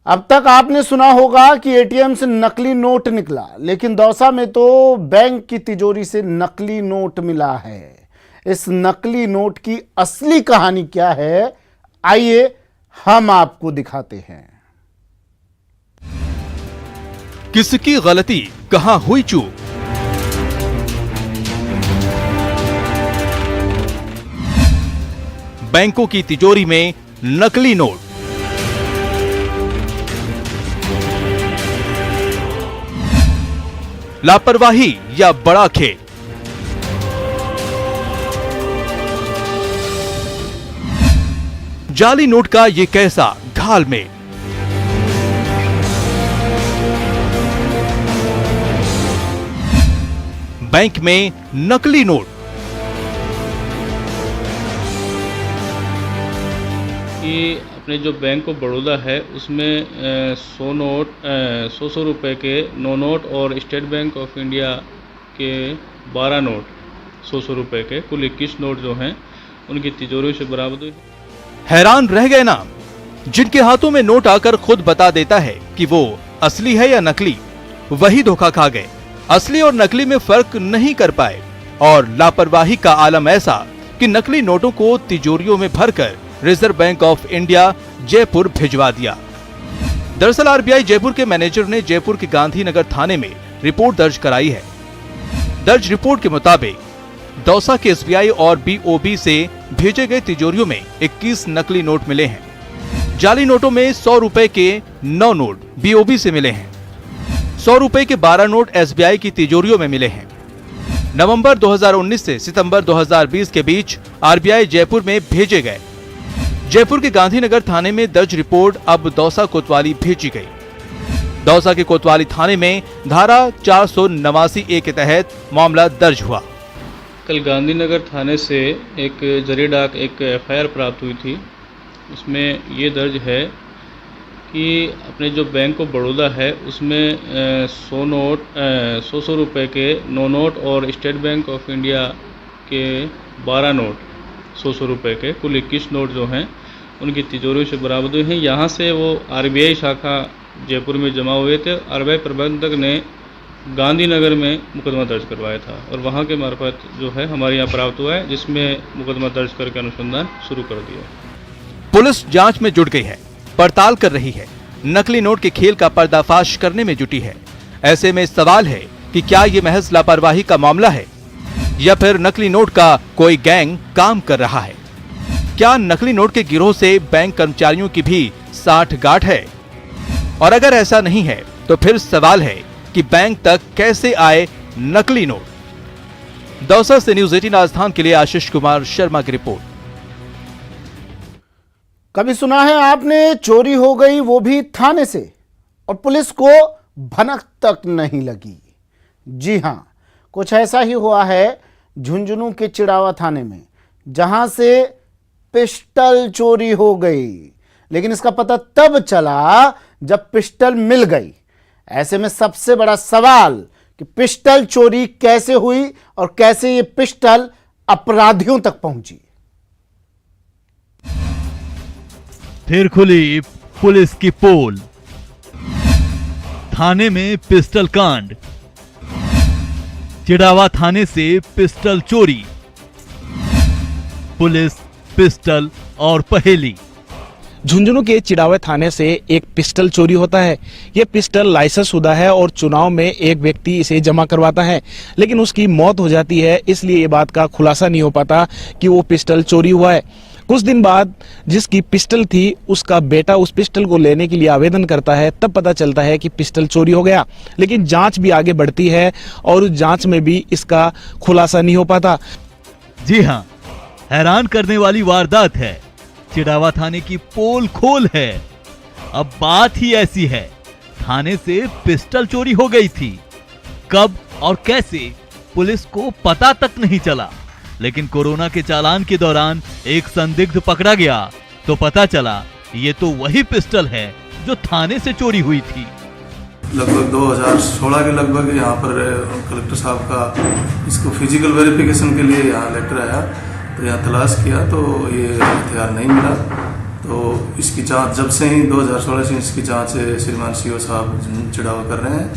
अब तक आपने सुना होगा कि एटीएम से नकली नोट निकला, लेकिन दौसा में तो बैंक की तिजोरी से नकली नोट मिला है। इस नकली नोट की असली कहानी क्या है, आइए हम आपको दिखाते हैं। किसकी गलती, कहां हुई चूक? बैंकों की तिजोरी में नकली नोट। लापरवाही या बड़ा खेल? जाली नोट का ये कैसा घालमेल? बैंक में नकली नोट। कि अपने जो बैंक ऑफ बड़ौदा है उसमें 100 रुपए के 9 नोट और स्टेट बैंक ऑफ इंडिया के 12 नोट 100 रुपए के कुल 21 नोट जो हैं उनकी तिजोरी से बरामद हुई। हैरान रह गए ना, जिनके हाथों में नोट आकर खुद बता देता है कि वो असली है या नकली, वही धोखा खा गए। असली और नकली में फर्क नहीं कर पाए और लापरवाही का आलम ऐसा कि नकली नोटों को तिजोरियों में भरकर reserve bank of India Jaipur भिजवा दिया। दरअसल आरबीआई जयपुर के मैनेजर ने जयपुर के गांधीनगर थाने में रिपोर्ट दर्ज कराई है। दर्ज रिपोर्ट के मुताबिक दौसा के एसबीआई और बीओबी से भेजे गए तिजोरियों में 21 नकली नोट मिले हैं। जाली नोटों में 100 रुपए के 9 नोट बीओबी से मिले हैं। 100 रुपए के 12 नोट एसबीआई की तिजोरियों में मिले हैं। नवंबर 2019 से सितंबर 2020 के बीच आरबीआई जयपुर में भेजे गए। जयपुर के गांधीनगर थाने में दर्ज रिपोर्ट अब दौसा कोतवाली भेजी गई। दौसा के कोतवाली थाने में धारा 489A के तहत मामला दर्ज हुआ। कल गांधीनगर थाने से एक जरिए डाक एक एफआईआर प्राप्त हुई थी। उसमें ये दर्ज है कि अपने जो बैंक ऑफ बड़ौदा है उसमें 100 रुपए के 9 नोट और स्टेट बैंक ऑफ इंडिया के 12 नोट 100 रुपए के कुल 21 नोट जो हैं उनकी तिजोरी से बरामद हुए हैं। यहाँ से वो आरबीआई शाखा जयपुर में जमा हुए थे। आरबीआई प्रबंधक ने गांधीनगर में मुकदमा दर्ज करवाया था और वहाँ के मार्फत जो है हमारे यहाँ प्राप्त हुआ है, जिसमें मुकदमा दर्ज करके अनुसंधान शुरू कर दिया। पुलिस जांच में जुट गई है, पड़ताल कर रही है, नकली नोट के खेल का पर्दाफाश करने में जुटी है। ऐसे में सवाल है कि क्या ये महज लापरवाही का मामला है या फिर नकली नोट का कोई गैंग काम कर रहा है? क्या नकली नोट के गिरोह से बैंक कर्मचारियों की भी साठगांठ है? और अगर ऐसा नहीं है तो फिर सवाल है कि बैंक तक कैसे आए नकली नोट? दौसा से न्यूज़ 18 राजस्थान के लिए आशीष कुमार शर्मा की रिपोर्ट। कभी सुना है आपने चोरी हो गई वो भी थाने से और पुलिस को भनक तक नहीं लगी? जी हां, कुछ ऐसा ही हुआ है झुंझुनू के चिड़ावा थाने में, जहां से पिस्टल चोरी हो गई। लेकिन इसका पता तब चला जब पिस्टल मिल गई। ऐसे में सबसे बड़ा सवाल कि पिस्टल चोरी कैसे हुई और कैसे ये पिस्टल अपराधियों तक पहुंची। फिर खुली पुलिस की पोल, थाने में पिस्टल कांड, चिड़ावा थाने से पिस्टल चोरी, पुलिस, पिस्टल और पहेली। झुंझुनू के चिड़ावा थाने से एक पिस्टल चोरी होता है। यह पिस्टल लाइसेंस शुदा है और चुनाव में एक व्यक्ति इसे जमा करवाता है, लेकिन उसकी मौत हो जाती है, इसलिए ये बात का खुलासा नहीं हो पाता कि वो पिस्टल चोरी हुआ है। कुछ दिन बाद जिसकी पिस्टल थी उसका बेटा उस पिस्टल को लेने के लिए आवेदन करता है, तब पता चलता है कि पिस्टल चोरी हो गया। लेकिन जांच भी आगे बढ़ती है और उस जांच में भी इसका खुलासा नहीं हो पाता। जी हां, हैरान करने वाली वारदात है। चिड़ावा थाने की पोल खोल है। अब बात ही ऐसी है, थाने से पिस्टल चोरी हो गई थी। कब और कैसे पुलिस को पता तक नहीं चला, लेकिन कोरोना के चालान के दौरान एक संदिग्ध पकड़ा गया तो पता चला ये तो वही पिस्टल है जो थाने से चोरी हुई थी। लगभग 2016 के लगभग यहाँ पर कलेक्टर साहब का इसको फिजिकल वेरिफिकेशन के लिए यहाँ लेटर आया, तो यहाँ तलाश किया तो ये हथियार नहीं मिला। तो इसकी जांच जब से ही 2016 से इसकी जांच श्रीमान सीओ साहब चिड़ावा कर रहे हैं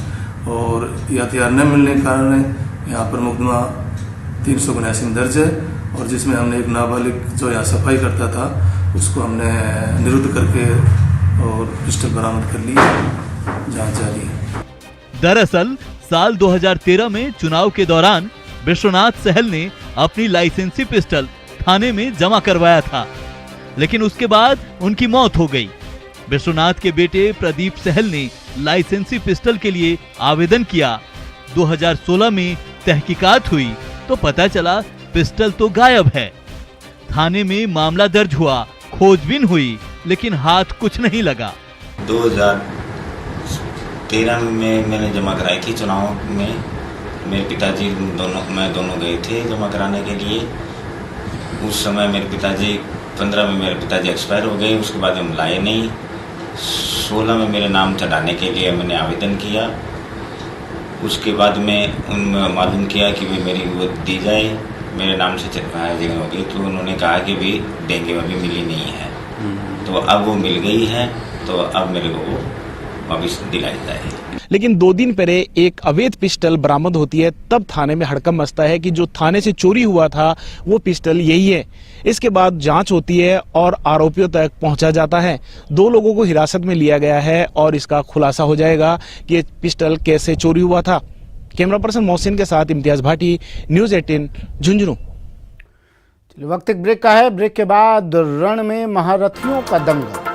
और ये हथियार न मिलने के कारण यहाँ पर मुकदमा 379 में दर्ज है और जिसमें हमने एक नाबालिग जो यहाँ सफाई करता था उसको हमने निरुद्ध करके और पिस्टल बरामद कर ली। जांच जारी है। दरअसल साल 2013 में चुनाव के दौरान विश्वनाथ सहल ने अपनी लाइसेंसी पिस्टल थाने में जमा करवाया था, लेकिन उसके बाद उनकी मौत हो गई। विश्वनाथ के बेटे प्रदीप सहल ने लाइसेंसी पिस्टल के लिए आवेदन किया। 2016 में तहकीकात हुई तो पता चला पिस्टल तो गायब है। थाने में मामला दर्ज हुआ, खोजबीन हुई, लेकिन हाथ कुछ नहीं लगा। 2013 में मैंने जमा कराई थी। चुनाव में मेरे पिताजी दोनों गए थे जमा कराने के लिए। उस समय मेरे पिताजी 15 में मेरे पिताजी एक्सपायर हो गए, उसके बाद हम लाए नहीं। 16 में मेरे नाम चढ़ाने के लिए मैंने आवेदन किया। उसके बाद में उनमें मालूम किया कि भी मेरी वो दी जाए, मेरे नाम से चढ़वाया जाएगी, तो उन्होंने कहा कि भी देंगे, अभी मिली नहीं है। तो अब वो मिल गई है, तो अब मेरे को वो वापस दिलाई जाए। लेकिन 2 दिन पहले एक अवैध पिस्टल बरामद होती है, तब थाने में हड़कंप मचता है कि जो थाने से चोरी हुआ था वो पिस्टल यही है। इसके बाद जांच होती है और आरोपियों तक पहुंचा जाता है। 2 लोगों को हिरासत में लिया गया है और इसका खुलासा हो जाएगा कि ये पिस्टल कैसे चोरी हुआ था। कैमरा पर्सन मोहसिन के साथ इम्तियाज भाटी, न्यूज़ 18 झुंझुनू। वक्त एक ब्रेक का है। ब्रेक के बाद रण में महारथियों का दंगल।